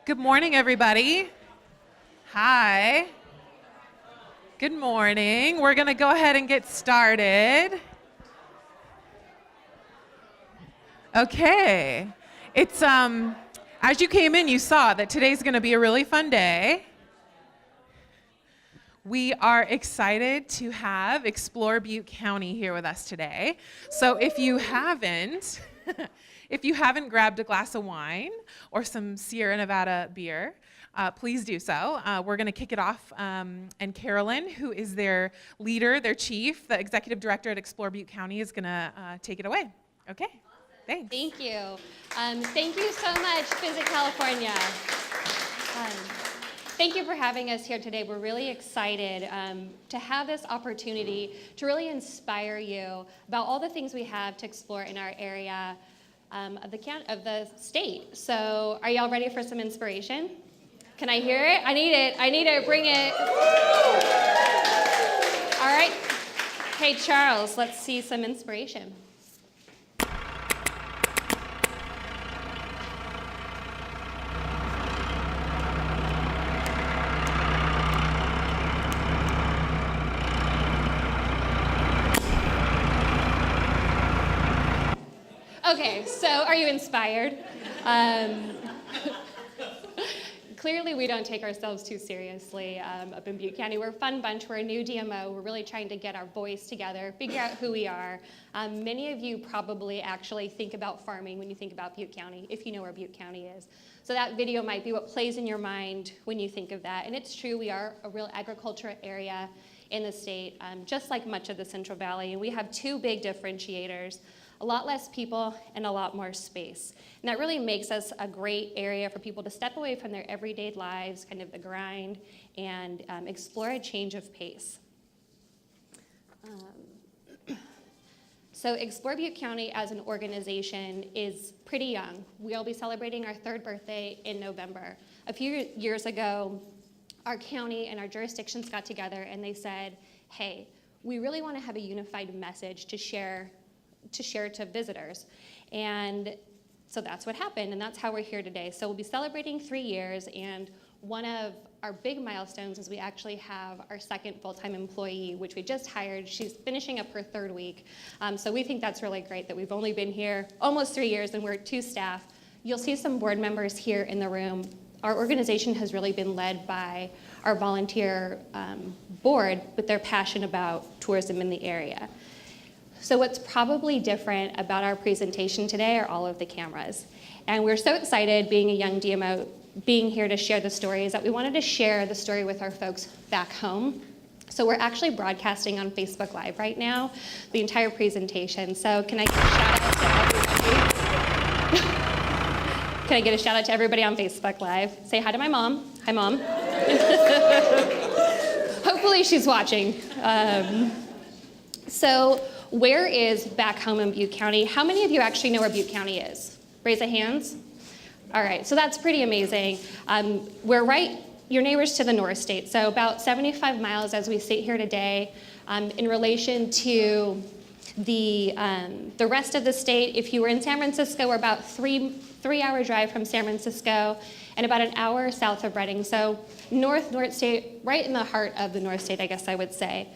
Good morning, everybody. Hi. Good morning. We're going to go ahead and get started. Okay. It's as you came in, you saw that today's going to be a really fun day. We are excited to have Explore Butte County here with us today. So if you haven't grabbed a glass of wine or some Sierra Nevada beer, please do so. We're going to kick it off, and Carolyn, who is their leader, their chief, the executive director at Explore Butte County, is going to take it away. Okay, thanks. Thank you. Thank you so much, Visit California. Thank you for having us here today. We're really excited to have this opportunity to really inspire you about all the things we have to explore in our area of the state. So are y'all ready for some inspiration? Can I hear it? I need it. Bring it. All right. Hey, Charles, let's see some inspiration. Okay, so are you inspired? Clearly, we don't take ourselves too seriously up in Butte County. We're a fun bunch. We're a new DMO. We're really trying to get our voice together, figure out who we are. Many of you probably actually think about farming when you think about Butte County, if you know where Butte County is. So that video might be what plays in your mind when you think of that. And it's true, we are a real agriculture area in the state, just like much of the Central Valley. And we have two big differentiators: a lot less people and a lot more space. And that really makes us a great area for people to step away from their everyday lives, kind of the grind, and explore a change of pace. So Explore Butte County as an organization is pretty young. We'll be celebrating our 3rd birthday in November. A few years ago, our county and our jurisdictions got together and they said, hey, we really want to have a unified message to share to visitors. And so that's what happened, and that's how we're here today. So we'll be celebrating 3 years, and one of our big milestones is we actually have our 2nd full-time employee, which we just hired. She's finishing up her 3rd week. So we think that's really great that we've only been here almost 3 years, and we're 2 staff. You'll see some board members here in the room. Our organization has really been led by our volunteer board with their passion about tourism in the area. So what's probably different about our presentation today are all of the cameras. And we're so excited, being a young DMO, being here to share the stories, that we wanted to share the story with our folks back home. So we're actually broadcasting on Facebook Live right now, the entire presentation. So can I get a shout out to everybody? Can I get a shout out to everybody on Facebook Live? Say hi to my mom. Hi, Mom. Hopefully she's watching. So where is back home in Butte County? How many of you actually know where Butte County is? Raise the hands. All right, so that's pretty amazing. We're right, your neighbors to the North State, so about 75 miles as we sit here today. In relation to the rest of the state, if you were in San Francisco, we're about three-hour drive from San Francisco and about an hour south of Redding. So North State, right in the heart of the North State, I guess I would say.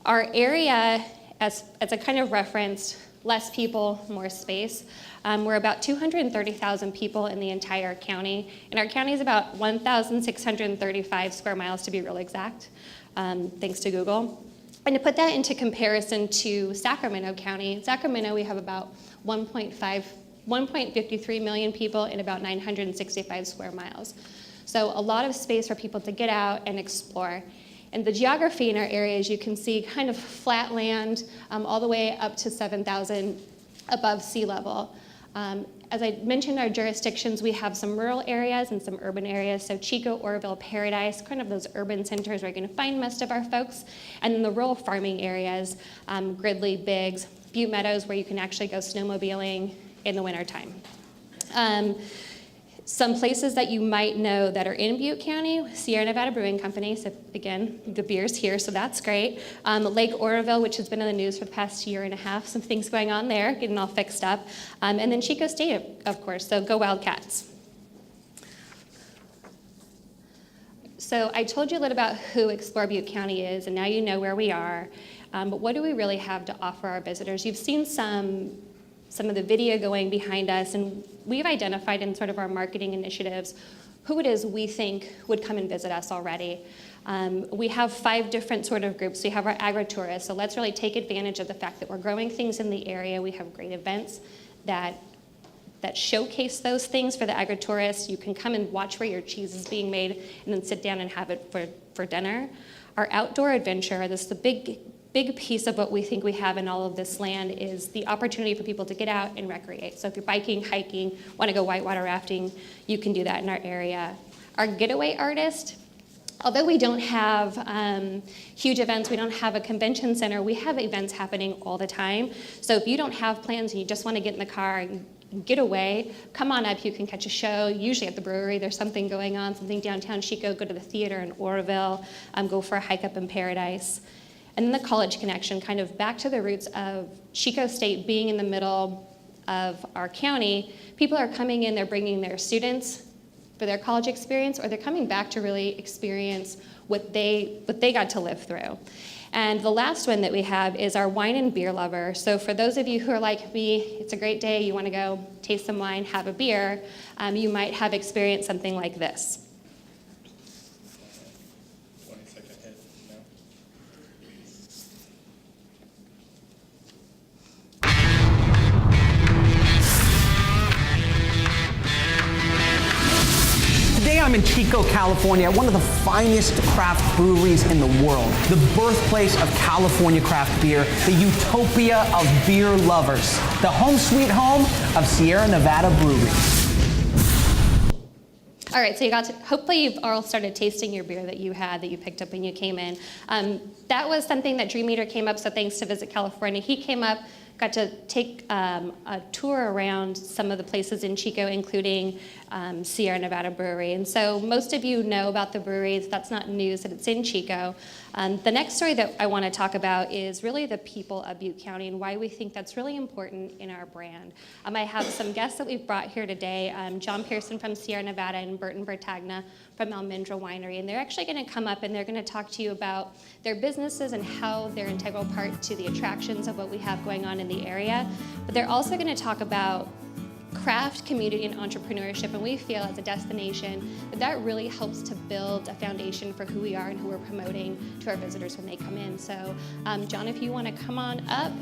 Our area, as a kind of reference, less people, more space. We're about 230,000 people in the entire county, and our county is about 1,635 square miles to be real exact, thanks to Google. And to put that into comparison to Sacramento County, we have about 1.53 million people in about 965 square miles. So a lot of space for people to get out and explore. And the geography in our area, as you can see, kind of flat land, all the way up to 7,000 above sea level. As I mentioned, our jurisdictions, we have some rural areas and some urban areas. So Chico, Oroville, Paradise, kind of those urban centers where you're going to find most of our folks. And then the rural farming areas, Gridley, Biggs, Butte Meadows, where you can actually go snowmobiling in the wintertime. Some places that you might know that are in Butte County: Sierra Nevada Brewing Company, so again, the beer's here, so that's great. Lake Oroville, which has been in the news for the past year and a half, some things going on there, getting all fixed up. And then Chico State, of course, so go Wildcats. So I told you a little about who Explore Butte County is, and now you know where we are. But what do we really have to offer our visitors? You've seen some of the video going behind us, and we've identified in sort of our marketing initiatives who it is we think would come and visit us already. We have 5 different sort of groups. We have our agri-tourists, so let's really take advantage of the fact that we're growing things in the area. We have great events that showcase those things for the agri-tourists. You can come and watch where your cheese is being made and then sit down and have it for dinner. Our outdoor adventure, this is the big piece of what we think we have in all of this land, is the opportunity for people to get out and recreate. So if you're biking, hiking, want to go whitewater rafting, you can do that in our area. Our getaway artist, although we don't have huge events, we don't have a convention center, we have events happening all the time. So if you don't have plans and you just want to get in the car and get away, come on up, you can catch a show. Usually at the brewery, there's something going on, something downtown Chico, go to the theater in Oroville, go for a hike up in Paradise. And then the college connection, kind of back to the roots of Chico State being in the middle of our county. People are coming in, they're bringing their students for their college experience, or they're coming back to really experience what they got to live through. And the last one that we have is our wine and beer lover. So for those of you who are like me, it's a great day, you want to go taste some wine, have a beer, you might have experienced something like this. Today I'm in Chico, California, at one of the finest craft breweries in the world, the birthplace of California craft beer, the utopia of beer lovers, the home sweet home of Sierra Nevada Breweries. All right, so hopefully you've all started tasting your beer that you picked up when you came in. That was something that Dream Eater came up, so thanks to Visit California. He came up, got to take a tour around some of the places in Chico, including Sierra Nevada Brewery. And so most of you know about the breweries. That's not news that it's in Chico. The next story that I want to talk about is really the people of Butte County and why we think that's really important in our brand. I have some guests that we've brought here today, John Pearson from Sierra Nevada and Burton Bertagna from Almendra Winery. And they're actually going to come up and they're going to talk to you about their businesses and how they're an integral part to the attractions of what we have going on in the area. But they're also going to talk about craft, community, and entrepreneurship, and we feel as a destination that really helps to build a foundation for who we are and who we're promoting to our visitors when they come in. So John, if you want to come on up.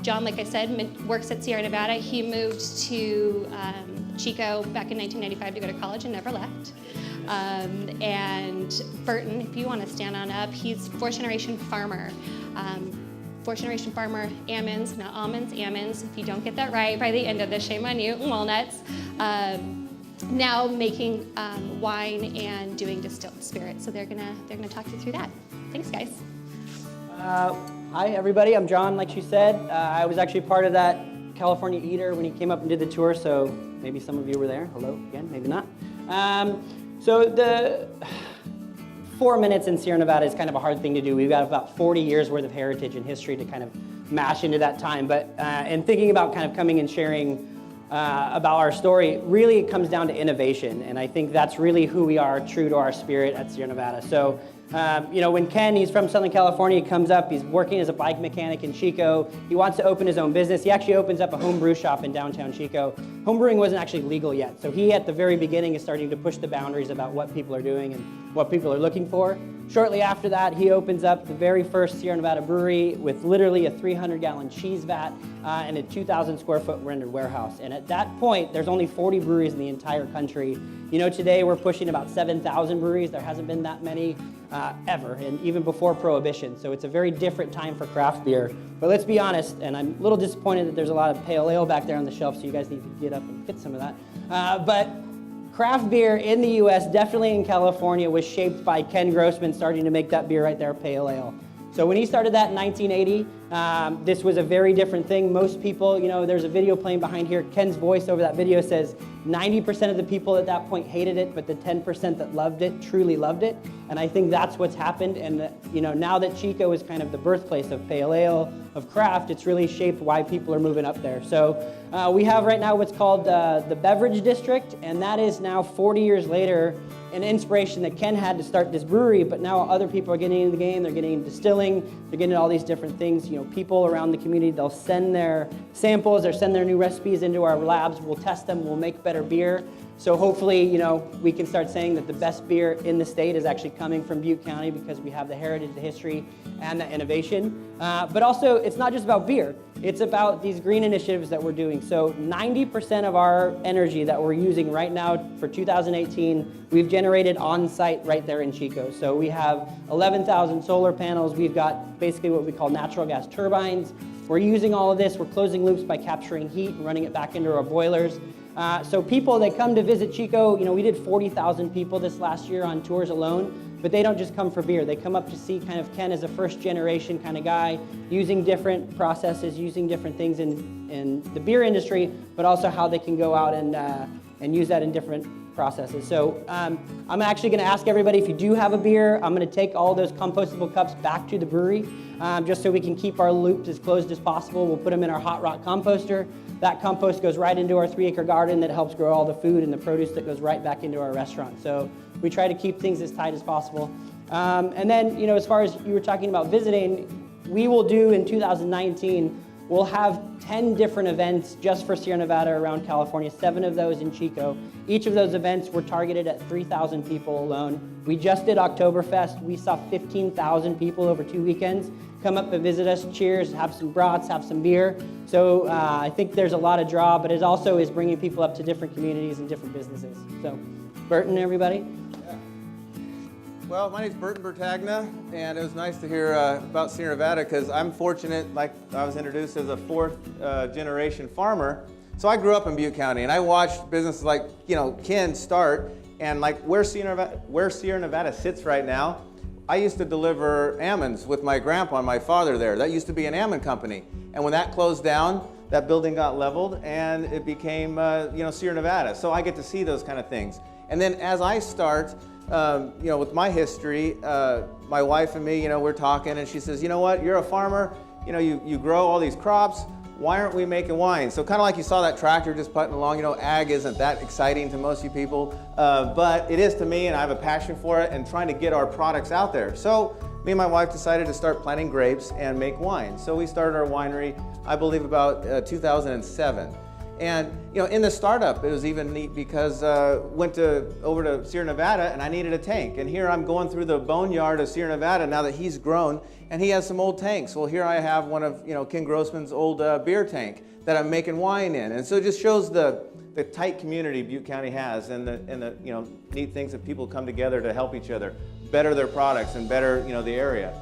John, like I said, works at Sierra Nevada. He moved to Chico back in 1995 to go to college and never left. And Burton, if you want to stand on up, he's fourth-generation farmer. Fourth-generation farmer, almonds, not almonds, almonds. If you don't get that right by the end of this, shame on you, walnuts. Now making wine and doing distilled spirits. So they're gonna talk you through that. Thanks, guys. Hi, everybody. I'm John, like she said. I was actually part of that California Eater when he came up and did the tour, so maybe some of you were there. Hello again, maybe not. So the 4 minutes in Sierra Nevada is kind of a hard thing to do. We've got about 40 years worth of heritage and history to kind of mash into that time. But in thinking about kind of coming and sharing about our story, really it comes down to innovation. And I think that's really who we are, true to our spirit at Sierra Nevada. So, when Ken, he's from Southern California, he comes up, he's working as a bike mechanic in Chico. He wants to open his own business. He actually opens up a home brew shop in downtown Chico. Homebrewing wasn't actually legal yet. So he, at the very beginning, is starting to push the boundaries about what people are doing and what people are looking for. Shortly after that, he opens up the very first Sierra Nevada brewery with literally a 300-gallon cheese vat and a 2,000 square foot rendered warehouse. And at that point, there's only 40 breweries in the entire country. Today we're pushing about 7,000 breweries. There hasn't been that many ever, and even before Prohibition. So it's a very different time for craft beer. But let's be honest, and I'm a little disappointed that there's a lot of pale ale back there on the shelf, so you guys need to get up and get some of that. But craft beer in the U.S., definitely in California, was shaped by Ken Grossman starting to make that beer right there, pale ale. So when he started that in 1980, this was a very different thing. Most people, there's a video playing behind here. Ken's voice over that video says 90% of the people at that point hated it, but the 10% that loved it truly loved it. And I think that's what's happened. And now that Chico is kind of the birthplace of pale ale, of craft, it's really shaped why people are moving up there. So we have right now what's called the Beverage District, and that is now 40 years later. an inspiration that Ken had to start this brewery, but now other people are getting into the game. They're getting into distilling. They're getting into all these different things. People around the community, they'll send their samples or send their new recipes into our labs. We'll test them. We'll make better beer. So hopefully, we can start saying that the best beer in the state is actually coming from Butte County because we have the heritage, the history, and the innovation. But also, it's not just about beer. It's about these green initiatives that we're doing. So 90% of our energy that we're using right now for 2018, we've generated on-site right there in Chico. So we have 11,000 solar panels. We've got basically what we call natural gas turbines. We're using all of this. We're closing loops by capturing heat and running it back into our boilers. So people that come to visit Chico, we did 40,000 people this last year on tours alone, but they don't just come for beer. They come up to see kind of Ken as a first generation kind of guy, using different processes, using different things in the beer industry, but also how they can go out and use that in different processes. So I'm actually going to ask everybody, if you do have a beer, I'm going to take all those compostable cups back to the brewery, just so we can keep our loops as closed as possible. We'll put them in our hot rock composter. That compost goes right into our 3-acre garden that helps grow all the food and the produce that goes right back into our restaurant. So we try to keep things as tight as possible. And then, as far as you were talking about visiting, we will do in 2019, we'll have 10 different events just for Sierra Nevada around California, 7 of those in Chico. Each of those events were targeted at 3,000 people alone. We just did Oktoberfest. We saw 15,000 people over 2 weekends come up and visit us, cheers, have some brats, have some beer. So I think there's a lot of draw, but it also is bringing people up to different communities and different businesses. So Burton, everybody? Yeah. Well, my name's Burton Bertagna, and it was nice to hear about Sierra Nevada because I'm fortunate, like I was introduced as a 4th generation farmer. So I grew up in Butte County, and I watched businesses like, Ken start, and like where Sierra Nevada sits right now, I used to deliver almonds with my grandpa and my father there. That used to be an almond company. And when that closed down, that building got leveled and it became, Sierra Nevada. So I get to see those kind of things. And then as I start, with my history, my wife and me, we're talking and she says, you know what, you're a farmer, you grow all these crops. Why aren't we making wine? So kind of like you saw that tractor just putting along, ag isn't that exciting to most of you people, but it is to me, and I have a passion for it and trying to get our products out there. So me and my wife decided to start planting grapes and make wine. So we started our winery, I believe about 2007. And in the startup, it was even neat because went over to Sierra Nevada and I needed a tank. And here I'm going through the boneyard of Sierra Nevada now that he's grown, and he has some old tanks. Well, here I have one of Ken Grossman's old beer tank that I'm making wine in. And so it just shows the tight community Butte County has, and the neat things that people come together to help each other better their products and better the area.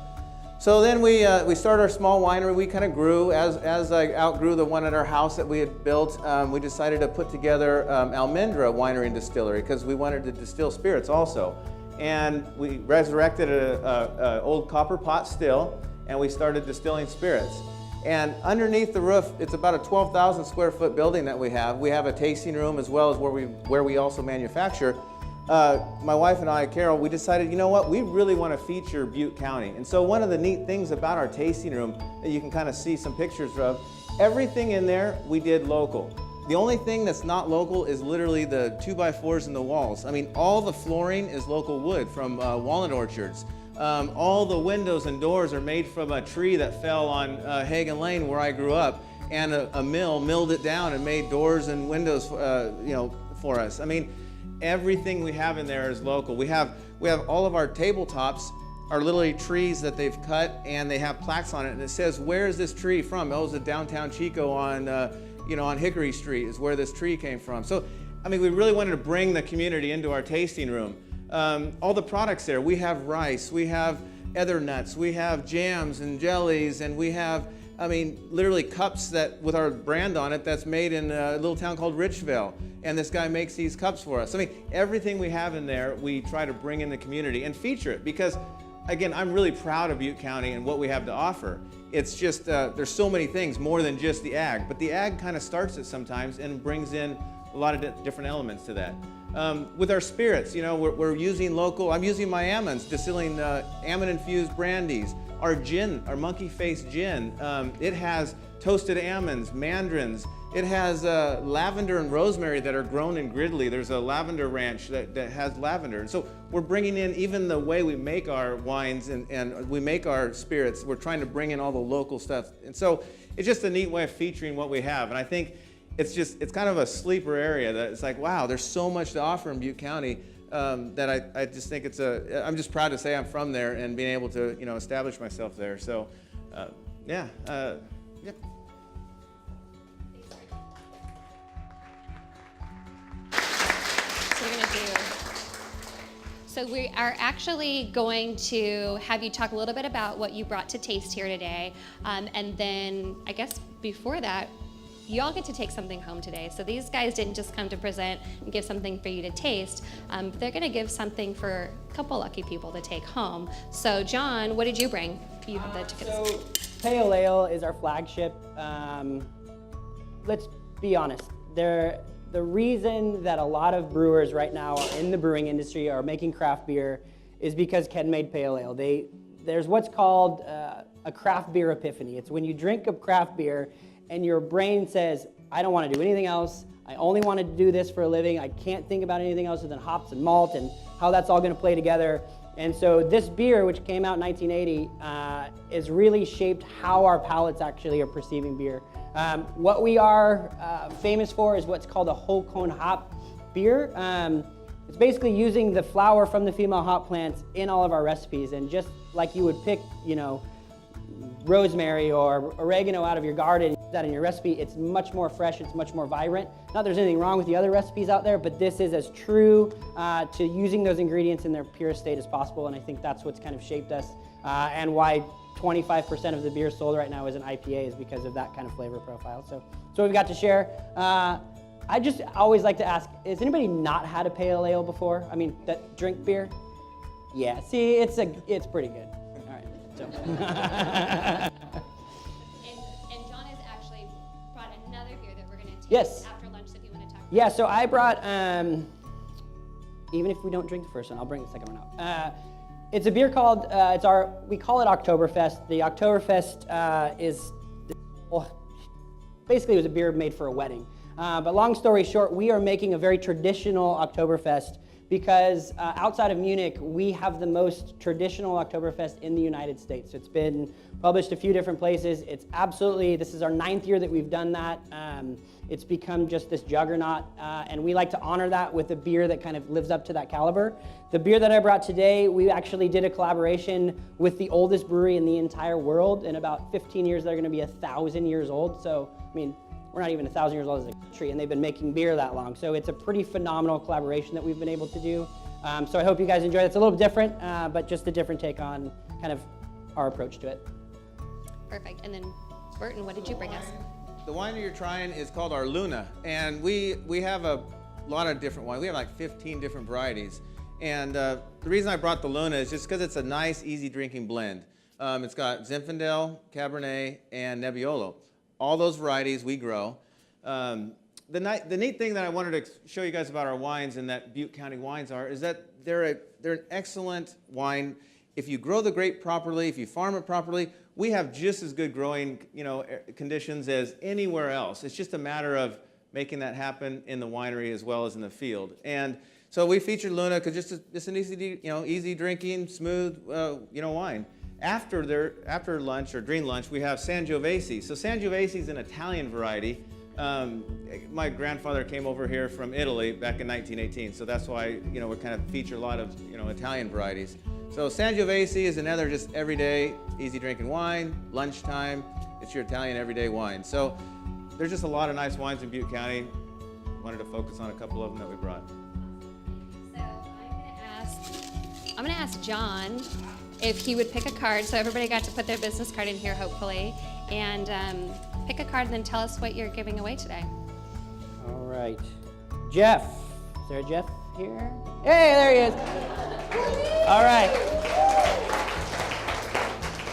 So then we started our small winery. We kind of grew as I outgrew the one at our house that we had built. We decided to put together Almendra Winery and Distillery because we wanted to distill spirits also. And we resurrected an old copper pot still, and we started distilling spirits. And underneath the roof, it's about a 12,000 square foot building that we have. We have a tasting room as well as where we also manufacture. My wife and I, Carol, we decided, you know what, we really want to feature Butte County. And so one of the neat things about our tasting room that you can kind of see some pictures of, everything in there we did local. The only thing that's not local is literally the 2x4s in the walls. I mean, all the flooring is local wood from walnut orchards. All the windows and doors are made from a tree that fell on Hagen Lane where I grew up, and a mill milled it down and made doors and windows, for us. I mean, everything we have in there is local. We have all of our tabletops are literally trees that they've cut, and they have plaques on it, and it says, where is this tree from? Oh, it was a downtown Chico on Hickory Street is where this tree came from. So, I mean, we really wanted to bring the community into our tasting room. All the products there, we have rice, we have ether nuts, we have jams and jellies, and we have, literally cups that with our brand on it that's made in a little town called Richville. And this guy makes these cups for us. Everything we have in there, we try to bring in the community and feature it because, again, I'm really proud of Butte County and what we have to offer. It's just, there's so many things more than just the ag, but the ag kind of starts it sometimes and brings in a lot of different elements to that. With our spirits, we're using local, I'm using my almonds, distilling almond-infused brandies. Our gin, our monkey face gin, it has toasted almonds, mandarins, It has lavender and rosemary that are grown in Gridley. There's a lavender ranch that has lavender. And so we're bringing in even the way we make our wines and we make our spirits. We're trying to bring in all the local stuff. And so it's just a neat way of featuring what we have. And I think it's kind of a sleeper area that it's like, wow, there's so much to offer in Butte County that I just think I'm just proud to say I'm from there and being able to, establish myself there. So, yeah. So we are actually going to have you talk a little bit about what you brought to taste here today. And then I guess before that, you all get to take something home today. So these guys didn't just come to present and give something for you to taste. But they're gonna give something for a couple lucky people to take home. So John, what did you bring? You have the tickets. So Pale Ale is our flagship. Let's be honest. The reason that a lot of brewers right now are in the brewing industry are making craft beer is because Ken made Pale Ale. There's what's called a craft beer epiphany. It's when you drink a craft beer and your brain says, I don't want to do anything else. I only want to do this for a living. I can't think about anything else other than hops and malt and how that's all going to play together. And so this beer, which came out in 1980, is really shaped how our palates actually are perceiving beer. What we are famous for is what's called a whole cone hop beer. It's basically using the flower from the female hop plants in all of our recipes. And just like you would pick, rosemary or oregano out of your garden, use that in your recipe, it's much more fresh, it's much more vibrant. Not that there's anything wrong with the other recipes out there, but this is as true to using those ingredients in their purest state as possible. And I think that's what's kind of shaped us and why 25% of the beer sold right now is an IPA is because of that kind of flavor profile. So we've got to share. I just always like to ask, has anybody not had a pale ale before? I mean, that drink beer? Yeah, see, it's pretty good. All right, so. And John has actually brought another beer that we're going to taste Yes. after lunch, so if you want to talk about Yeah, so I brought, even if we don't drink the first one, I'll bring the second one out. It's a beer called, we call it Oktoberfest. The Oktoberfest basically it was a beer made for a wedding. But long story short, we are making a very traditional Oktoberfest because outside of Munich, we have the most traditional Oktoberfest in the United States. It's been published a few different places. This is our 9th year that we've done that. It's become just this juggernaut, and we like to honor that with a beer that kind of lives up to that caliber. The beer that I brought today, we actually did a collaboration with the oldest brewery in the entire world. In about 15 years, they're gonna be 1,000 years old. So, I mean, we're not even 1,000 years old as a country, and they've been making beer that long. So it's a pretty phenomenal collaboration that we've been able to do. So I hope you guys enjoy it. It's a little different, but just a different take on kind of our approach to it. Perfect. And then, Burton, what did you bring us? The wine that you're trying is called our Luna, and we have a lot of different wines. We have like 15 different varieties. And the reason I brought the Luna is just because it's a nice, easy drinking blend. It's got Zinfandel, Cabernet, and Nebbiolo. All those varieties we grow. The neat thing that I wanted to show you guys about our wines and that Butte County wines is that they're an excellent wine. If you grow the grape properly, if you farm it properly, we have just as good growing conditions as anywhere else. It's just a matter of making that happen in the winery as well as in the field. And so we featured Luna because just an easy drinking, smooth wine. After lunch or during lunch, we have Sangiovese. So Sangiovese is an Italian variety. My grandfather came over here from Italy back in 1918, so that's why we kind of feature a lot of Italian varieties. So Sangiovese is another just everyday, easy drinking wine. Lunchtime, it's your Italian everyday wine. So there's just a lot of nice wines in Butte County. Wanted to focus on a couple of them that we brought. So I'm gonna ask John if he would pick a card. So everybody got to put their business card in here, hopefully, and pick a card and then tell us what you're giving away today. All right. Jeff. Is there a Jeff here? Hey, there he is. All right.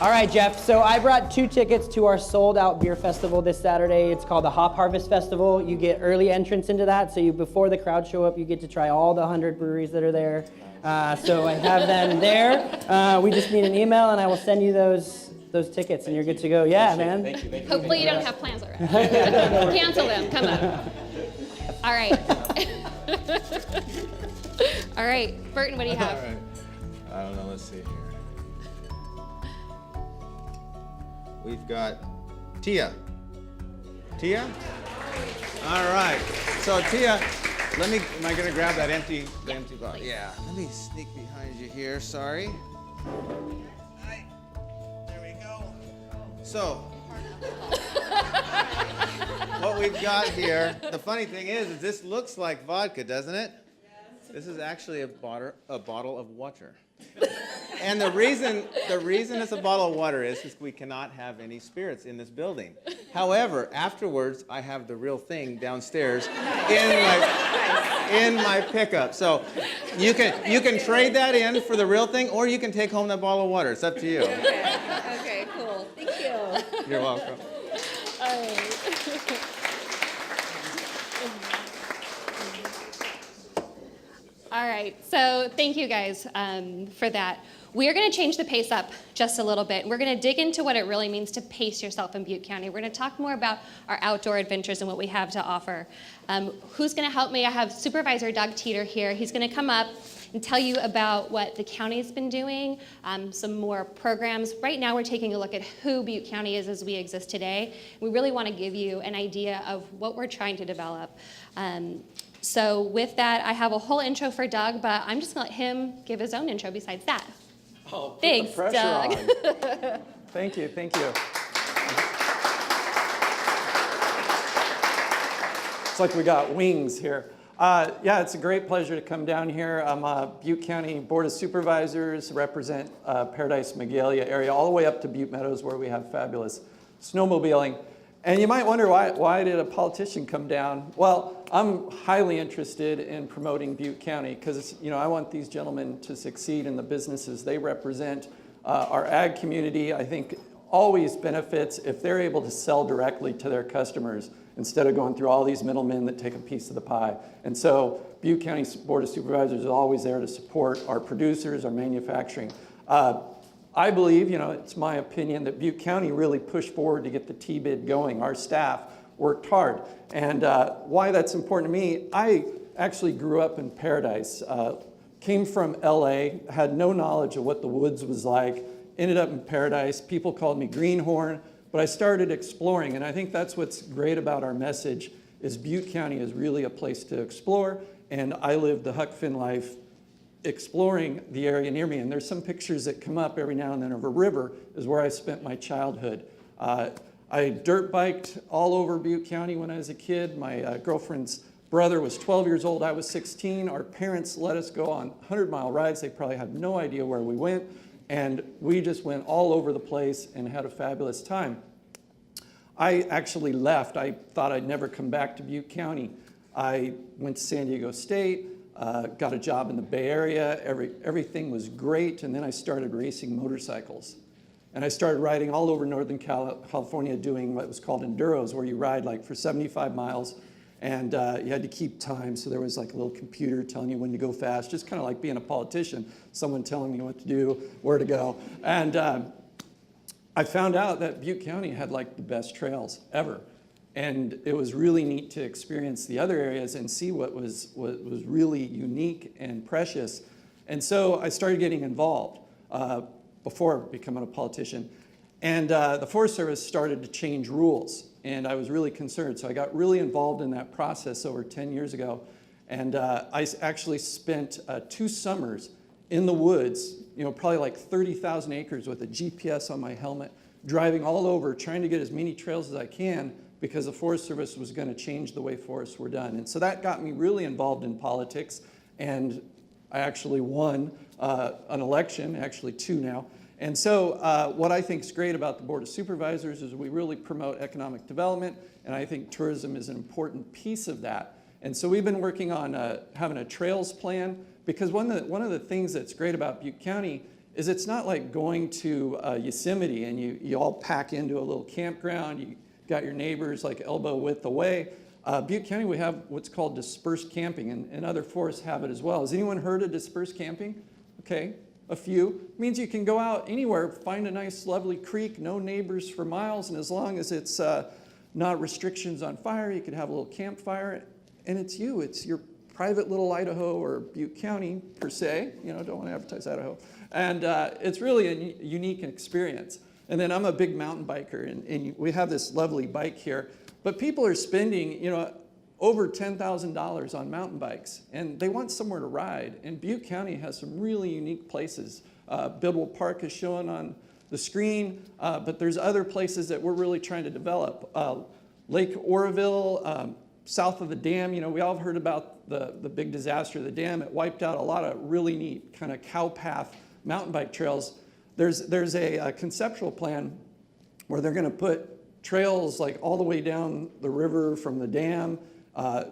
All right, Jeff. So I brought 2 tickets to our sold-out beer festival this Saturday. It's called the Hop Harvest Festival. You get early entrance into that, so before the crowd show up, you get to try all the 100 breweries that are there. So I have them there. We just need an email, and I will send you those those tickets and you're good to go. Yeah, man. Thank you. Hopefully you don't have plans already. Cancel them, come on. All right. All right, Burton, what do you have? All right. I don't know, let's see here. We've got Tia. Tia? All right. So Tia, am I gonna grab that empty bottle? Yeah, let me sneak behind you here, sorry. Hi. There we go. So, what we've got here, the funny thing is this looks like vodka, doesn't it? Yes. This is actually a bottle of water. And the reason it's a bottle of water is because we cannot have any spirits in this building. However, afterwards, I have the real thing downstairs in my pickup. So you can trade that in for the real thing, or you can take home that bottle of water. It's up to you. Okay, cool. Thank you. You're welcome. All right. All right, so thank you guys for that. We're going to change the pace up just a little bit. We're going to dig into what it really means to pace yourself in Butte County. We're going to talk more about our outdoor adventures and what we have to offer. Who's going to help me? I have Supervisor Doug Teeter here. He's going to come up and tell you about what the county's been doing, some more programs. Right now we're taking a look at who Butte County is as we exist today. We really want to give you an idea of what we're trying to develop. So with that, I have a whole intro for Doug, but I'm just going to let him give his own intro besides that. Oh, put Thanks, the pressure Doug. on. Thank you, thank you. It's like we got wings here. Yeah, it's a great pleasure to come down here. I'm a Butte County Board of Supervisors, represent Paradise Magalia area, all the way up to Butte Meadows where we have fabulous snowmobiling. And you might wonder, why did a politician come down? Well, I'm highly interested in promoting Butte County because I want these gentlemen to succeed in the businesses they represent. Our ag community, I think, always benefits if they're able to sell directly to their customers instead of going through all these middlemen that take a piece of the pie. And so Butte County Board of Supervisors is always there to support our producers, our manufacturing. I believe, it's my opinion that Butte County really pushed forward to get the T-bid going. Our staff worked hard. And why that's important to me, I actually grew up in Paradise, came from LA, had no knowledge of what the woods was like, ended up in Paradise. People called me Greenhorn, but I started exploring. And I think that's what's great about our message is Butte County is really a place to explore. And I lived the Huck Finn life exploring the area near me. And there's some pictures that come up every now and then of a river is where I spent my childhood. I dirt biked all over Butte County when I was a kid. My girlfriend's brother was 12 years old, I was 16. Our parents let us go on 100-mile rides. They probably had no idea where we went. And we just went all over the place and had a fabulous time. I actually left. I thought I'd never come back to Butte County. I went to San Diego State, got a job in the Bay Area. Everything was great. And then I started racing motorcycles. And I started riding all over Northern California doing what was called enduros, where you ride like for 75 miles. And you had to keep time. So there was like a little computer telling you when to go fast, just kind of like being a politician, someone telling me what to do, where to go. And I found out that Butte County had like the best trails ever. And it was really neat to experience the other areas and see what was really unique and precious. And so I started getting involved before becoming a politician. And the Forest Service started to change rules. And I was really concerned. So I got really involved in that process over 10 years ago. And I actually spent 2 summers in the woods, probably like 30,000 acres with a GPS on my helmet, driving all over, trying to get as many trails as I can, because the Forest Service was going to change the way forests were done. And so that got me really involved in politics, and I actually won an election, actually 2 now. And so what I think is great about the Board of Supervisors is we really promote economic development, and I think tourism is an important piece of that. And so we've been working on having a trails plan, because one of the things that's great about Butte County is it's not like going to Yosemite and you all pack into a little campground, you got your neighbors like elbow width away. Butte County, we have what's called dispersed camping, and other forests have it as well. Has anyone heard of dispersed camping? Okay, a few, means you can go out anywhere, find a nice, lovely creek, no neighbors for miles, and as long as it's not restrictions on fire, you could have a little campfire, and it's your private little Idaho or Butte County, per se. Don't want to advertise Idaho. And it's really a unique experience. And then I'm a big mountain biker, and we have this lovely bike here. But people are spending, over $10,000 on mountain bikes, and they want somewhere to ride. And Butte County has some really unique places. Bidwell Park is shown on the screen, but there's other places that we're really trying to develop. Lake Oroville, south of the dam, we all have heard about the big disaster of the dam. It wiped out a lot of really neat kind of cow path mountain bike trails. There's a conceptual plan where they're going to put trails like all the way down the river from the dam,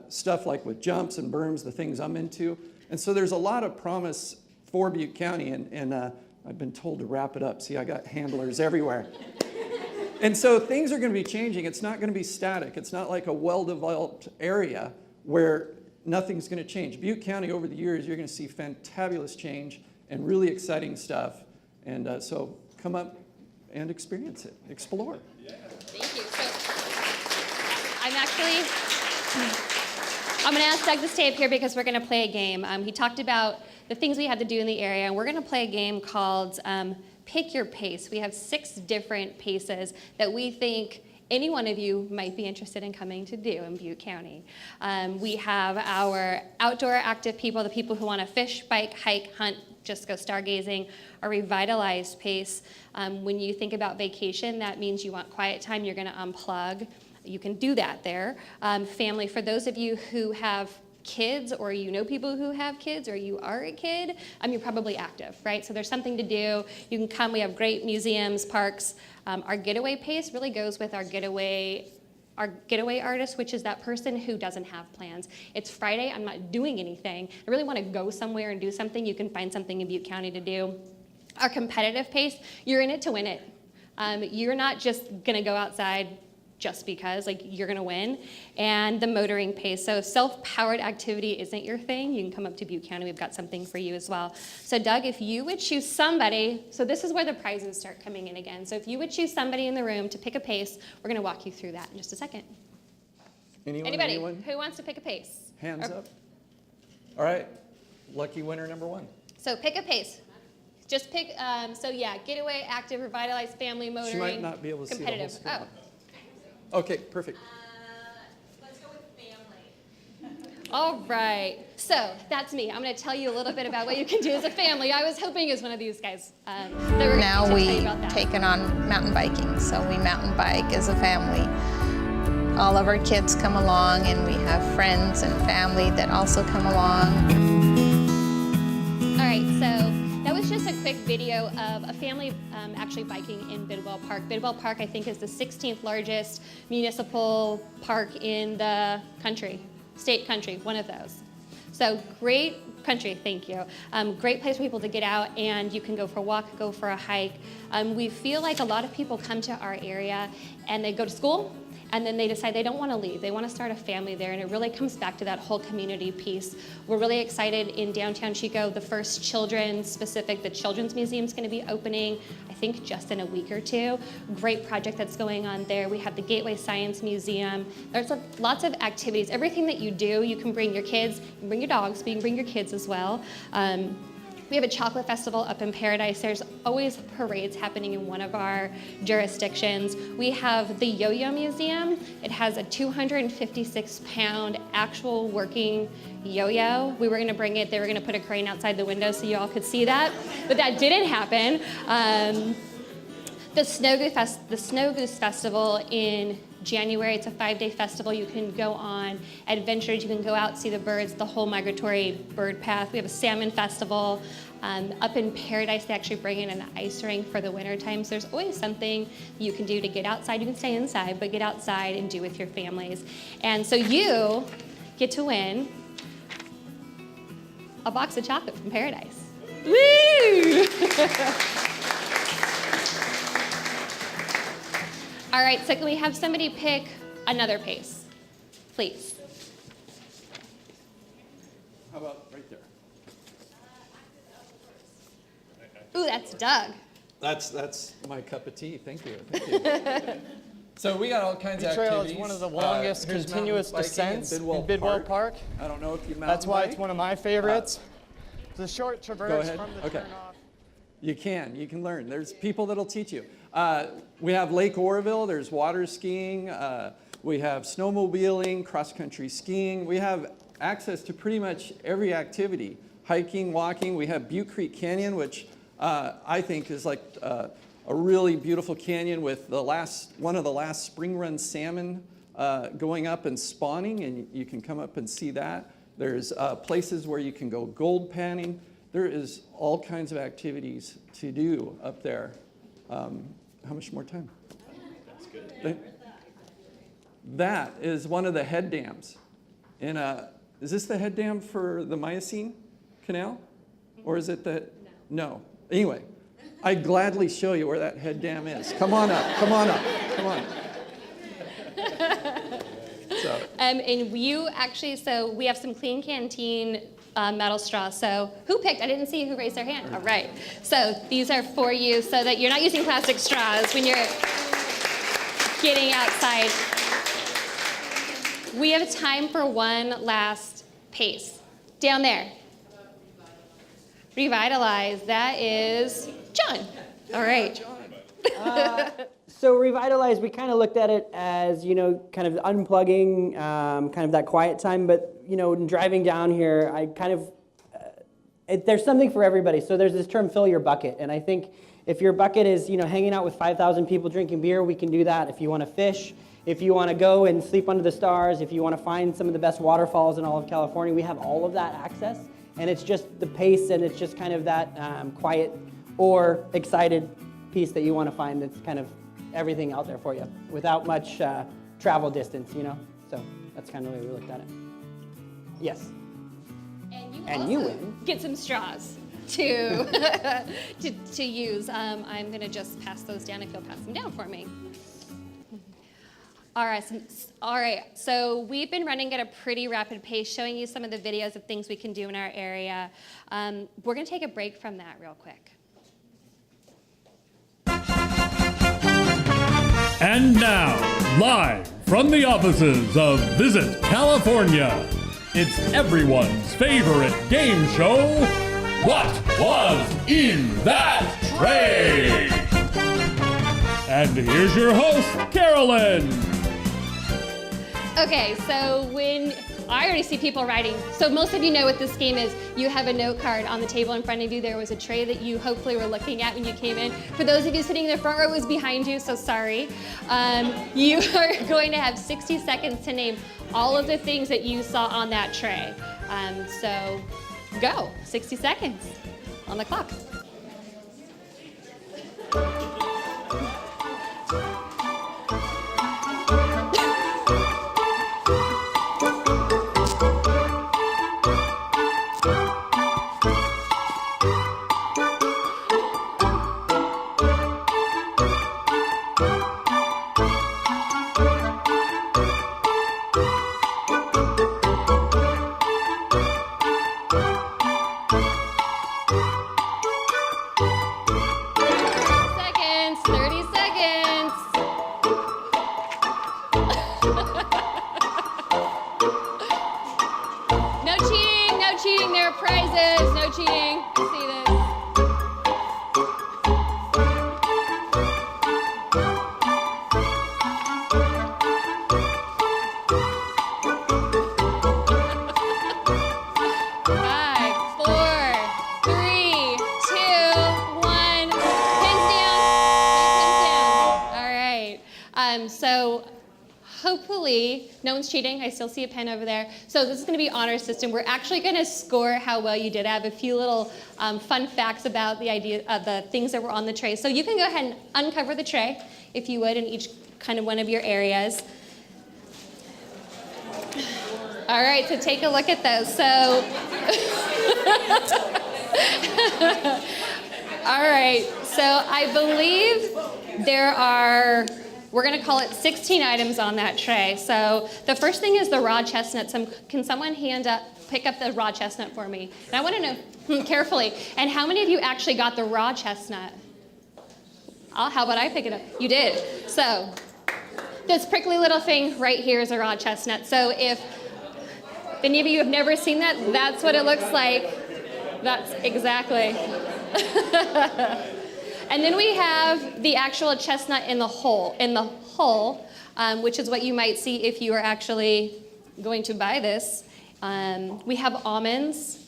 stuff like with jumps and berms, the things I'm into. And so there's a lot of promise for Butte County, and I've been told to wrap it up. See, I got handlers everywhere. And so things are going to be changing. It's not going to be static. It's not like a well-developed area where nothing's going to change. Butte County, over the years, you're going to see fantabulous change and really exciting stuff. And so come up and experience it, explore. Thank you. I'm going to ask Doug to stay up here because we're going to play a game. He talked about the things we had to do in the area, and we're going to play a game called Pick Your Pace. We have 6 different paces that we think any one of you might be interested in coming to do in Butte County. We have our outdoor active people, the people who want to fish, bike, hike, hunt, just go stargazing. Our revitalized pace, when you think about vacation, that means you want quiet time, you're going to unplug. You can do that there. Family, for those of you who have kids, or people who have kids, or you are a kid, you're probably active, right? So there's something to do. You can come. We have great museums, parks. Our getaway pace really goes with our getaway artist, which is that person who doesn't have plans. It's Friday, I'm not doing anything. I really want to go somewhere and do something. You can find something in Butte County to do. Our competitive pace, you're in it to win it. You're not just going to go outside just because, you're going to win. And the motoring pace. So if self-powered activity isn't your thing, you can come up to Butte County. We've got something for you as well. So Doug, if you would choose somebody, so this is where the prizes start coming in again. So if you would choose somebody in the room to pick a pace, we're going to walk you through that in just a second. Anybody who wants to pick a pace? Hands up. All right, lucky winner number 1. So pick a pace. Just pick, getaway, active, revitalized, family, motoring, She might not be able to see the whole competitive. screen. Okay, perfect. Let's go with family. All right, so that's me. I'm going to tell you a little bit about what you can do as a family. I was hoping it was one of these guys. Now we've taken on mountain biking, so we mountain bike as a family. All of our kids come along, and we have friends and family that also come along. All right, so that was just a quick video of a family actually biking in Bidwell Park. Bidwell Park, I think, is the 16th largest municipal park in the country, state country, one of those. So great country, thank you. Great place for people to get out, and you can go for a walk, go for a hike. We feel like a lot of people come to our area and they go to school, and then they decide they don't want to leave. They want to start a family there, and it really comes back to that whole community piece. We're really excited in downtown Chico, the first the Children's Museum is going to be opening, I think, just in a week or 2. Great project that's going on there. We have the Gateway Science Museum. There's lots of activities. Everything that you do, you can bring your kids, you can bring your dogs, but you can bring your kids as well. We have a chocolate festival up in Paradise. There's always parades happening in one of our jurisdictions. We have the Yo-Yo Museum. It has a 256-pound actual working yo-yo. We were gonna bring it. They were gonna put a crane outside the window so you all could see that, but that didn't happen. The Snow Goose Festival in January. It's a 5-day festival. You can go on adventures. You can go out, see the birds, the whole migratory bird path. We have a salmon festival. Up in Paradise, they actually bring in an ice rink for the winter time. So there's always something you can do to get outside. You can stay inside, but get outside and do with your families. And so you get to win a box of chocolate from Paradise. Woo! All right, so can we have somebody pick another pace, please? How about right there? Ooh, that's Doug. That's my cup of tea. Thank you. Thank you. So we got all kinds of The trail activities. is one of the longest Here's continuous mountain biking in descents in Bidwell Park. I don't know if you mountain That's why bike. it's one of my favorites. It's a short traverse ahead. from the Okay. turnoff. You can learn. There's people that'll teach you. We have Lake Oroville, there's water skiing, we have snowmobiling, cross-country skiing. We have access to pretty much every activity. Hiking, walking, we have Butte Creek Canyon, which I think is like a really beautiful canyon with one of the last spring run salmon going up and spawning, and you can come up and see that. There's places where you can go gold panning. There is all kinds of activities to do up there. How much more time? That's good. That is one of the head dams. Is this the head dam for the Miocene Canal? Or is it the, no. Anyway, I'd gladly show you where that head dam is. Come on up, come on up, come on. So. And you actually, so we have some Clean Canteen metal straws. So who picked? I didn't see who raised their hand. All right. So these are for you so that you're not using plastic straws when you're getting outside. We have time for one last pace. Down there. Revitalize. That is John. All right. So Revitalize, we kind of looked at it as, kind of unplugging, kind of that quiet time. But, in driving down here, I kind of, there's something for everybody. So there's this term, fill your bucket. And I think if your bucket is, hanging out with 5,000 people drinking beer, we can do that. If you want to fish, if you want to go and sleep under the stars, if you want to find some of the best waterfalls in all of California, we have all of that access. And it's just the pace, and it's just kind of that quiet or excited piece that you want to find that's kind of everything out there for you without much travel distance, So that's kind of the way we looked at it. Yes. And you win. Get some straws to to use. I'm going to just pass those down if you'll pass them down for me. All right, so we've been running at a pretty rapid pace, showing you some of the videos of things we can do in our area. We're going to take a break from that real quick. And now, live from the offices of Visit California, it's everyone's favorite game show, What Was in That Tray? And here's your host, Carolyn. Okay, so I already see people writing. So most of you know what this game is. You have a note card on the table in front of you. There was a tray that you hopefully were looking at when you came in. For those of you sitting in the front row, it was behind you, so sorry. You are going to have 60 seconds to name all of the things that you saw on that tray. So go, 60 seconds on the clock. So hopefully, no one's cheating. I still see a pen over there. So this is going to be honor system. We're actually going to score how well you did. I have a few little fun facts about the idea of the things that were on the tray. So you can go ahead and uncover the tray, if you would, in each kind of one of your areas. All right, so take a look at those. So, all right, so I believe there are We're gonna call it 16 items on that tray. So the first thing is the raw chestnut. Can someone pick up the raw chestnut for me? And I wanna know carefully, and how many of you actually got the raw chestnut? How about I pick it up? You did. So this prickly little thing right here is a raw chestnut. So if any of you have never seen that, that's what it looks like. That's exactly. And then we have the actual chestnut in the hull, which is what you might see if you are actually going to buy this. We have almonds.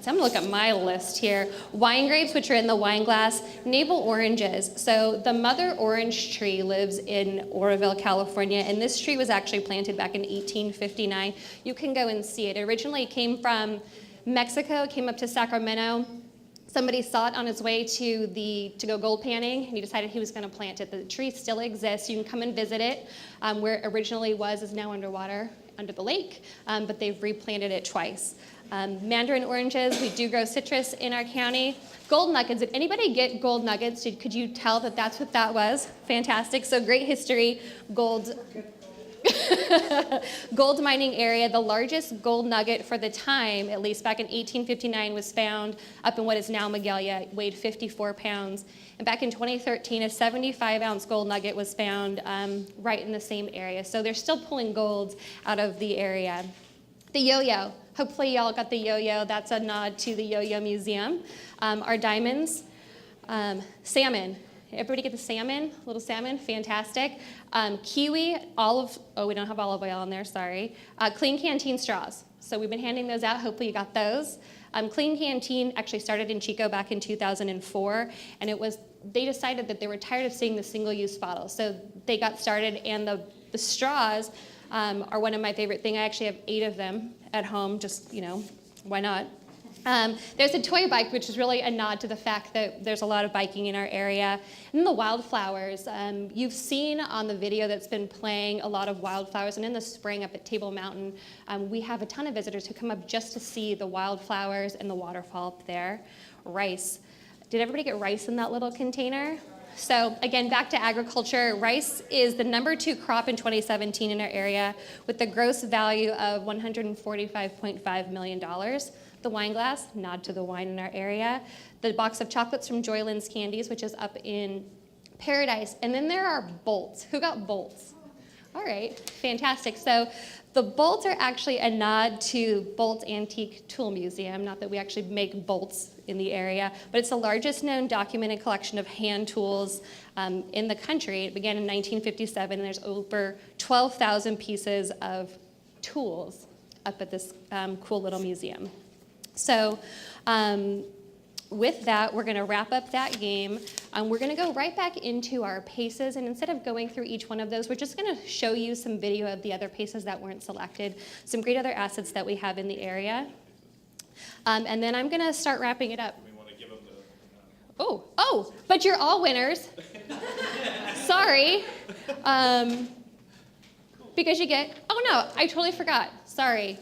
So I'm gonna look at my list here. Wine grapes, which are in the wine glass. Navel oranges. So the mother orange tree lives in Oroville, California, and this tree was actually planted back in 1859. You can go and see it. It originally came from Mexico, came up to Sacramento. Somebody saw it on his way to go gold panning, and he decided he was going to plant it. The tree still exists. You can come and visit it. Where it originally was is now underwater, under the lake, but they've replanted it twice. Mandarin oranges, we do grow citrus in our county. Gold nuggets, did anybody get gold nuggets? Could you tell that that's what that was? Fantastic, so great history, gold. Gold mining area. The largest gold nugget for the time, at least back in 1859, was found up in what is now Magalia. It weighed 54 pounds. And back in 2013, a 75-ounce gold nugget was found right in the same area. So they're still pulling gold out of the area. The yo-yo. Hopefully y'all got the yo-yo. That's a nod to the Yo-Yo Museum. Our diamonds. Salmon. Everybody get the salmon? Little salmon, fantastic. Kiwi, we don't have olive oil on there, sorry. Clean canteen straws. So we've been handing those out, hopefully you got those. Clean Canteen actually started in Chico back in 2004, and they decided that they were tired of seeing the single-use bottles. So they got started, and the straws are one of my favorite things. I actually have 8 of them at home, just, why not? There's a toy bike, which is really a nod to the fact that there's a lot of biking in our area. And then the wildflowers. You've seen on the video that's been playing a lot of wildflowers. And in the spring up at Table Mountain, we have a ton of visitors who come up just to see the wildflowers and the waterfall up there. Rice. Did everybody get rice in that little container? So again, back to agriculture. Rice is the #2 crop in 2017 in our area with the gross value of $145.5 million. The wine glass, nod to the wine in our area. The box of chocolates from Joyland's Candies, which is up in Paradise. And then there are bolts. Who got bolts? All right, fantastic. So the bolts are actually a nod to Bolt Antique Tool Museum. Not that we actually make bolts in the area, but it's the largest known documented collection of hand tools in the country. It began in 1957, and there's over 12,000 pieces of tools up at this cool little museum. So with that, we're going to wrap up that game. We're going to go right back into our paces, and instead of going through each one of those, we're just going to show you some video of the other paces that weren't selected, some great other assets that we have in the area. And then I'm going to start wrapping it up. We want to give them but you're all winners. Sorry. Because you get, I totally forgot. Sorry.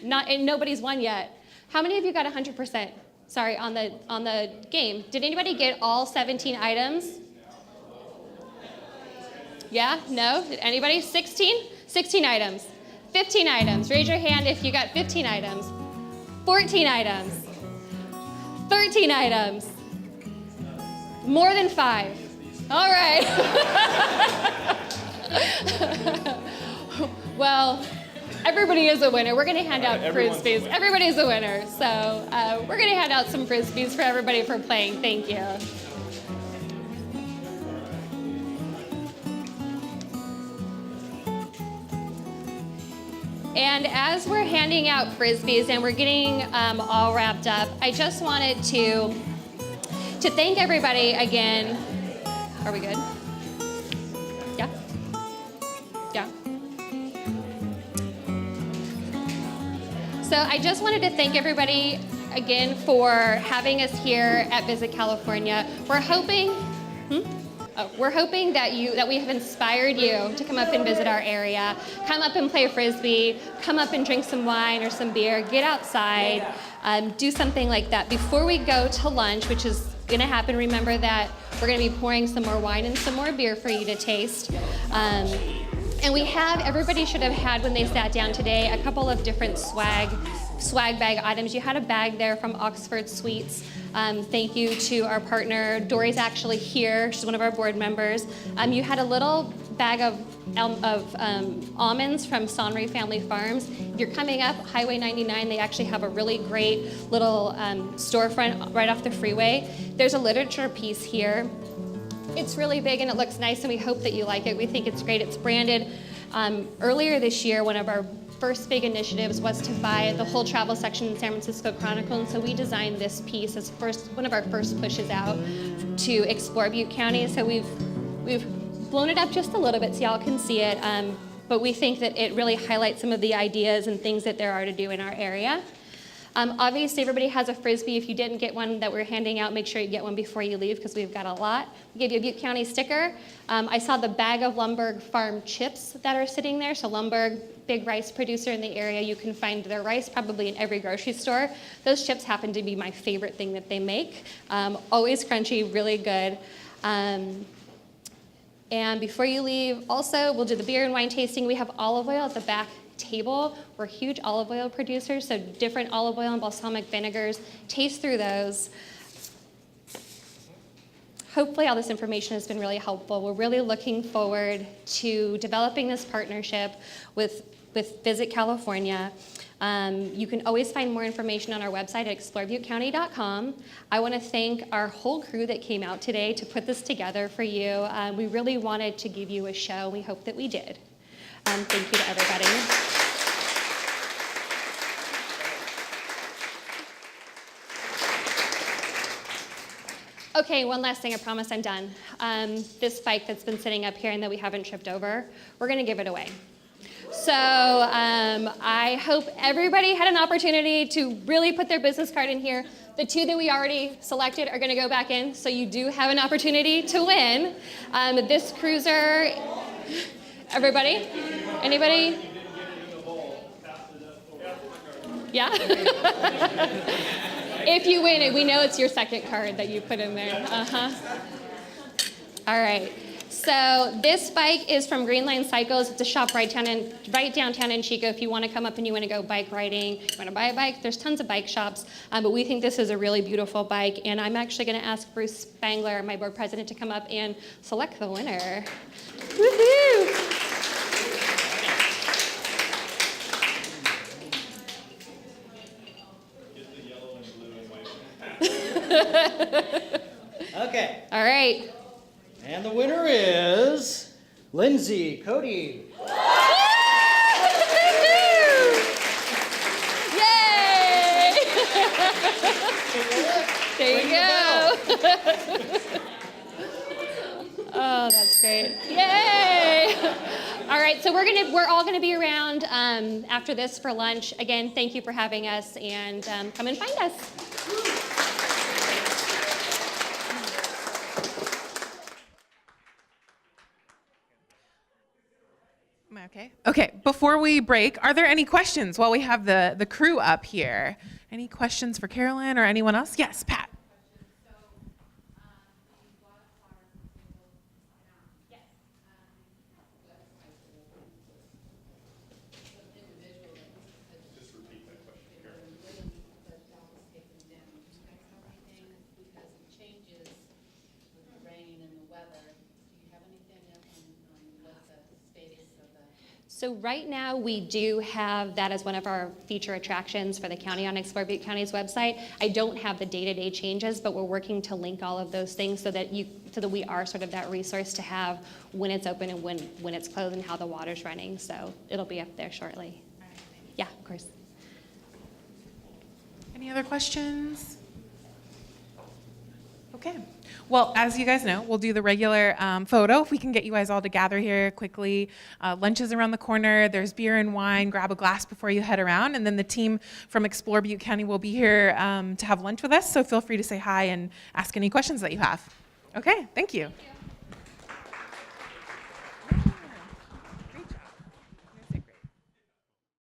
Nobody's won yet. How many of you got 100%? Sorry, on the game. Did anybody get all 17 items? Yeah? No? Did anybody? 16? 16 items. 15 items. Raise your hand if you got 15 items. 14 items. 13 items. More than 5. All right. Well, everybody is a winner. We're going to hand out Frisbees. Everybody's a winner. So we're going to hand out some Frisbees for everybody for playing. Thank you. And as we're handing out Frisbees and we're getting all wrapped up, I just wanted to thank everybody again. Are we good? Yeah? Yeah? So I just wanted to thank everybody again for having us here at Visit California. We're hoping that we have inspired you to come up and visit our area, come up and play Frisbee, come up and drink some wine or some beer, get outside, do something like that. Before we go to lunch, which is gonna happen. Remember that we're gonna be pouring some more wine and some more beer for you to taste. And we have, everybody should have had when they sat down today, a couple of different swag bag items. You had a bag there from Oxford Sweets. Thank you to our partner. Dory's actually here. She's one of our board members. You had a little bag of almonds from Sonry Family Farms. If you're coming up Highway 99, they actually have a really great little storefront right off the freeway. There's a literature piece here. It's really big and it looks nice, and we hope that you like it. We think it's great. It's branded. Earlier this year, one of our first big initiatives was to buy the whole travel section in San Francisco Chronicle, and so we designed this piece as one of our first pushes out to explore Butte County. So we've blown it up just a little bit so y'all can see it, but we think that it really highlights some of the ideas and things that there are to do in our area. Obviously, everybody has a Frisbee. If you didn't get one that we're handing out, make sure you get one before you leave because we've got a lot. We gave you a Butte County sticker. I saw the bag of Lumberg Farm chips that are sitting there. So Lumberg, big rice producer in the area. You can find their rice probably in every grocery store. Those chips happen to be my favorite thing that they make. Always crunchy, really good. And before you leave, also, we'll do the beer and wine tasting. We have olive oil at the back table. We're huge olive oil producers, so different olive oil and balsamic vinegars. Taste through those. Hopefully all this information has been really helpful. We're really looking forward to developing this partnership with Visit California. You can always find more information on our website at explorebutecounty.com. I want to thank our whole crew that came out today to put this together for you. We really wanted to give you a show. We hope that we did. Thank you to everybody. Okay, one last thing, I promise I'm done. This bike that's been sitting up here and that we haven't tripped over, we're gonna give it away. So I hope everybody had an opportunity to really put their business card in here. The two that we already selected are gonna go back in, so you do have an opportunity to win. This cruiser, everybody? Anybody? Yeah? If you win it, we know it's your second card that you put in there. All right. So this bike is from Green Line Cycles. It's a shop right downtown in Chico. If you want to come up and you want to go bike riding, you want to buy a bike, there's tons of bike shops. But we think this is a really beautiful bike. And I'm actually going to ask Bruce Spangler, my board president, to come up and select the winner. Woohoo! Okay. All right. And the winner is Lindsay Cody. Yay! There you go. Oh, that's great. Yay! All right, so we're all gonna be around after this for lunch. Again, thank you for having us, and come and find us. Am I okay? Okay, before we break, are there any questions while we have the crew up here? Any questions for Carolyn or anyone else? Yes, Pat. So right now we do have that as one of our feature attractions for the county on Explore Butte County's website. I don't have the day-to-day changes, but we're working to link all of those things so that we are sort of that resource to have when it's open and when it's closed and how the water's running. So it'll be up there shortly. Yeah, of course. Any other questions? Okay. Well, as you guys know, we'll do the regular photo. If we can get you guys all to gather here quickly. Lunch is around the corner. There's beer and wine. Grab a glass before you head around. And then the team from Explore Butte County will be here to have lunch with us. So feel free to say hi and ask any questions that you have. Okay, thank you. Thank you.